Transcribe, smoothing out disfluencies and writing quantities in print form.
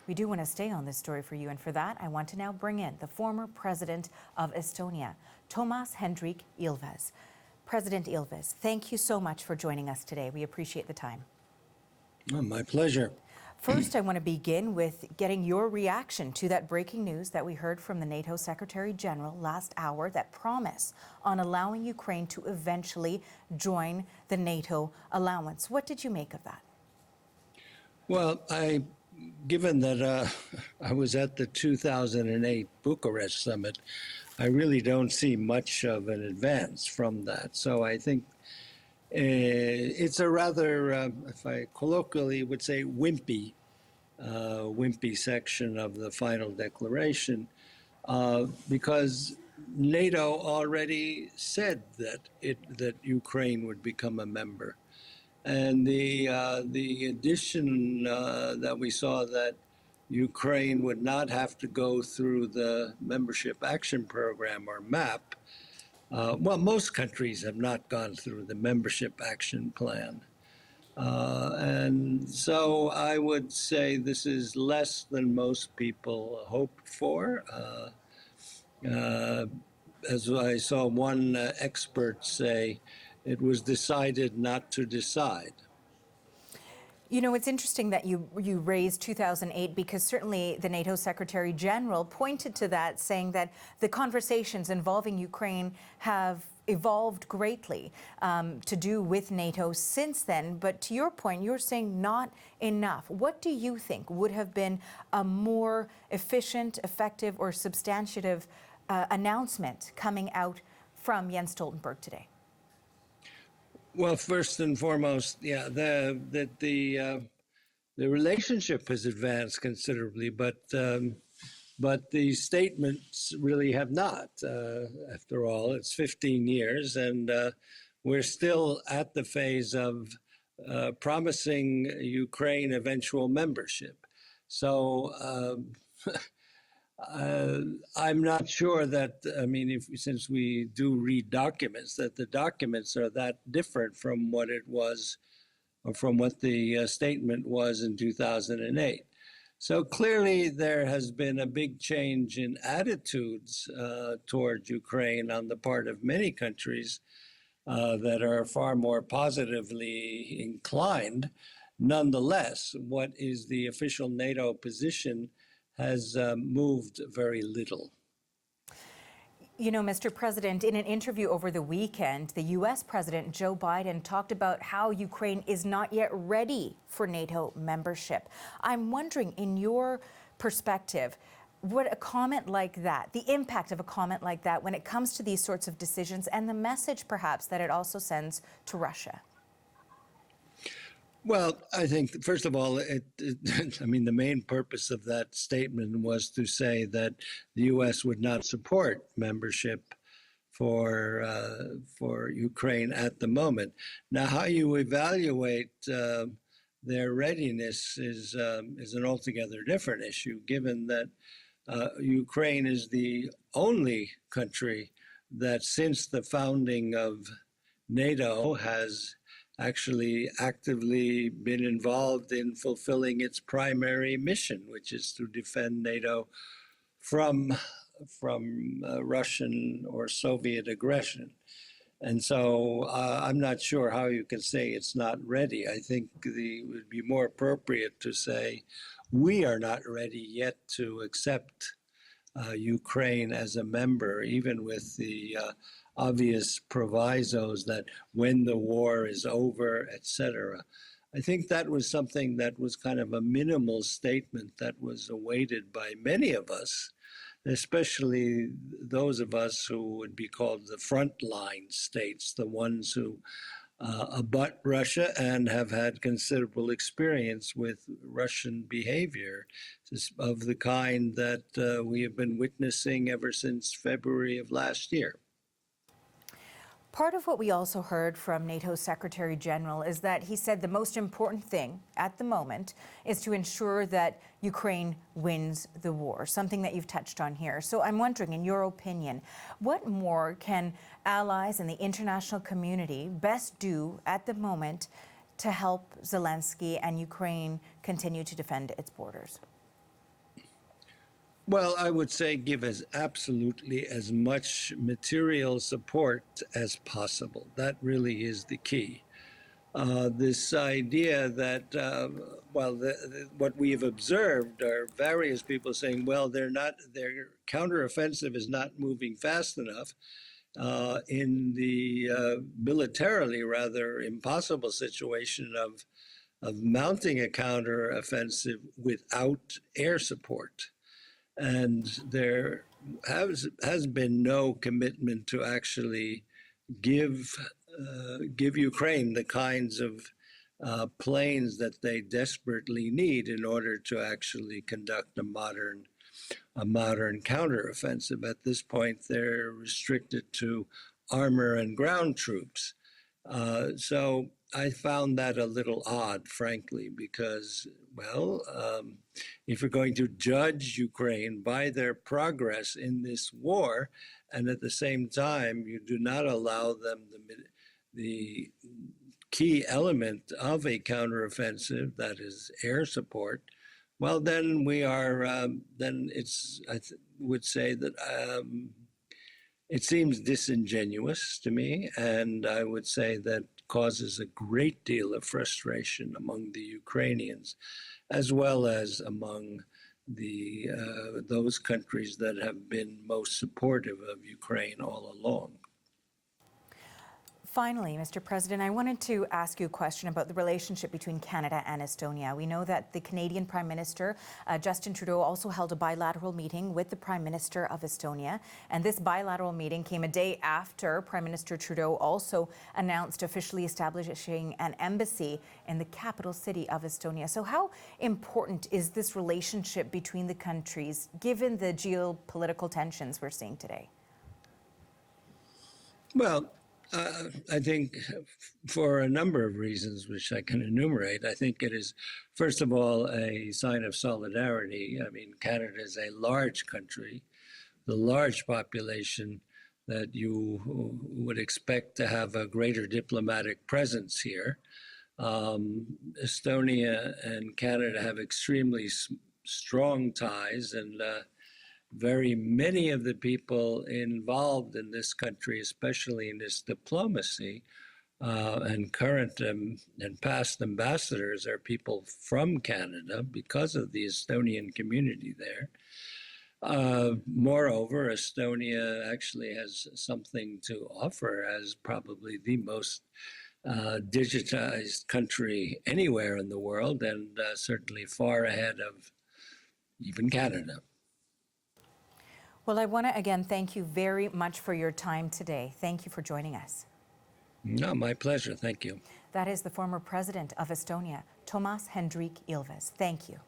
We do want to stay on this story for you, and for that, I want to now bring in the former president of Estonia, Toomas Hendrik Ilves. President Ilves, thank you so much for joining us today. We appreciate the time. Oh, my pleasure. First, I want to begin with getting your reaction to that breaking news that we heard from the NATO Secretary General last hour, that promise on allowing Ukraine to eventually join the NATO allowance. What did you make of that? Well, given that I was at the 2008 Bucharest summit, I really don't see much of an advance from that. So I think it's a rather, if I colloquially would say, wimpy section of the final declaration, because NATO already said that Ukraine would become a member. And the addition that we saw, that Ukraine would not have to go through the Membership Action Program, or MAP. Well, most countries have not gone through the Membership Action Plan. And so I would say this is less than most people hoped for. As I saw one expert say, it was decided not to decide. You know, it's interesting that you raised 2008, because certainly the NATO Secretary General pointed to that, saying that the conversations involving Ukraine have evolved greatly to do with NATO since then. But to your point, you're saying not enough. What do you think would have been a more efficient, effective, or substantive announcement coming out from Jens Stoltenberg today? Well, first and foremost, yeah, the relationship has advanced considerably, but the statements really have not. After all, it's 15 years, and we're still at the phase of promising Ukraine eventual membership. So I'm not sure that, I mean, since we do read documents, that the documents are that different from what it was, or from what the statement was in 2008. So clearly there has been a big change in attitudes toward Ukraine on the part of many countries that are far more positively inclined. Nonetheless, what is the official NATO position has moved very little. You know, Mr. President, in an interview over the weekend, the U.S. President Joe Biden talked about how Ukraine is not yet ready for NATO membership. I'm wondering, in your perspective, what a comment like that, the impact of a comment like that when it comes to these sorts of decisions, and the message perhaps that it also sends to Russia? Well, I think, first of all, I mean, the main purpose of that statement was to say that the U.S. would not support membership for Ukraine at the moment. Now, how you evaluate their readiness is an altogether different issue, given that Ukraine is the only country that, since the founding of NATO, has actually actively been involved in fulfilling its primary mission, which is to defend NATO from Russian or Soviet aggression. And so I'm not sure how you can say it's not ready. I think it would be more appropriate to say we are not ready yet to accept Ukraine as a member, even with the obvious provisos that when the war is over, etc. I think that was something that was kind of a minimal statement that was awaited by many of us, especially those of us who would be called the frontline states, the ones who abut Russia and have had considerable experience with Russian behavior of the kind that we have been witnessing ever since February of last year. Part of what we also heard from NATO Secretary General is that he said the most important thing at the moment is to ensure that Ukraine wins the war, something that you've touched on here. So I'm wondering, in your opinion, what more can allies and the international community best do at the moment to help Zelensky and Ukraine continue to defend its borders? Well, I would say give us absolutely as much material support as possible. That really is the key. This idea that, what we have observed are various people saying, well, their counteroffensive is not moving fast enough in the militarily rather impossible situation of mounting a counteroffensive without air support. And there has been no commitment to actually give Ukraine the kinds of planes that they desperately need in order to actually conduct a modern counteroffensive. At this point, they're restricted to armor and ground troops. So I found that a little odd, frankly, because, well, if you're going to judge Ukraine by their progress in this war, and at the same time, you do not allow them the key element of a counteroffensive, that is air support, well, then we are, then would say that it seems disingenuous to me, and I would say that causes a great deal of frustration among the Ukrainians, as well as among the those countries that have been most supportive of Ukraine all along. Finally, Mr. President, I wanted to ask you a question about the relationship between Canada and Estonia. We know that the Canadian Prime Minister, Justin Trudeau, also held a bilateral meeting with the Prime Minister of Estonia. And this bilateral meeting came a day after Prime Minister Trudeau also announced officially establishing an embassy in the capital city of Estonia. So how important is this relationship between the countries, given the geopolitical tensions we're seeing today? Well, I think for a number of reasons, which I can enumerate, I think it is, first of all, a sign of solidarity. I mean, Canada is a large country, the large population that you would expect to have a greater diplomatic presence here. Estonia and Canada have extremely strong ties, and very many of the people involved in this country, especially in this diplomacy, and current and past ambassadors are people from Canada because of the Estonian community there. Moreover, Estonia actually has something to offer as probably the most digitized country anywhere in the world, and certainly far ahead of even Canada. Well, I want to again thank you very much for your time today. Thank you for joining us. No, my pleasure. Thank you. That is the former president of Estonia, Toomas Hendrik Ilves. Thank you.